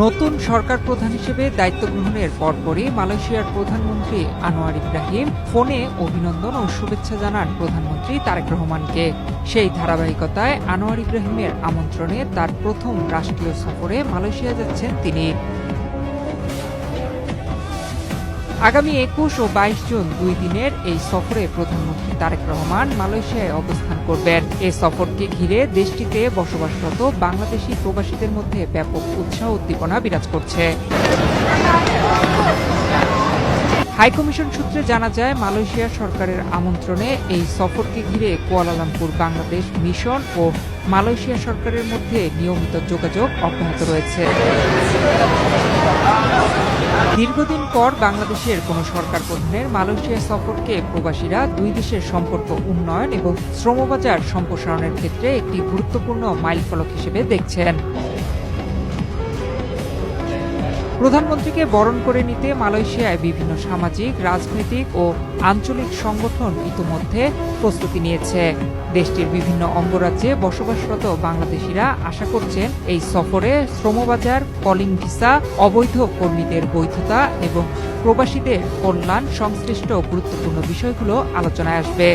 নতুন সরকার প্রধান হিসেবে দায়িত্ব গ্রহণের পরপরই মালয়েশিয়ার প্রধানমন্ত্রী আনোয়ার ইব্রাহিম ফোনে অভিনন্দন ও শুভেচ্ছা জানান প্রধানমন্ত্রী তারেক রহমানকে। সেই ধারাবাহিকতায় আনোয়ার ইব্রাহিমের আমন্ত্রণে তার প্রথম রাষ্ট্রীয় সফরে মালয়েশিয়া যাচ্ছেন তিনি। আগামী ২১ ও ২২ জুন ২ দিনের এই সফরে প্রধানমন্ত্রী তারেক রহমান মালয়েশিয়ায় অবস্থান করবেন। এ সফরকে ঘিরে দেশটিতে বসবাসরত বাংলাদেশি প্রবাসীদের মধ্যে ব্যাপক উৎসাহ উদ্দীপনা বিরাজ করছে। হাইকমিশন সূত্রে জানা যায়, মালয়েশিয়া সরকারের আমন্ত্রণে এই সফরকে ঘিরে কুয়ালালামপুর বাংলাদেশ মিশন ও মালয়েশিয়া সরকারের মধ্যে নিয়মিত যোগাযোগ অব্যাহত রয়েছে। দীর্ঘদিন পর বাংলাদেশের কোনো সরকার প্রধানের মালয়েশিয়া সফরকে প্রবাসীরা দুই দেশের সম্পর্ক উন্নয়ন এবং শ্রমবাজার সম্প্রসারণের ক্ষেত্রে একটি গুরুত্বপূর্ণ মাইলফলক হিসেবে দেখছেন। প্রধানমন্ত্রীকে বরণ করে নিতে মালয়েশিয়ায় বিভিন্ন সামাজিক, রাজনৈতিক ও আঞ্চলিক সংগঠন ইতোমধ্যে প্রস্তুতি নিয়েছে। দেশটির বিভিন্ন অঙ্গরাজ্যে বসবাসরত বাংলাদেশিরা আশা করছেন এই সফরে শ্রমবাজার, কলিং ভিসা, অবৈধ কর্মীদের বৈধতা এবং প্রবাসীদের কল্যাণ সংশ্লিষ্ট গুরুত্বপূর্ণ বিষয়গুলো আলোচনায় আসবে।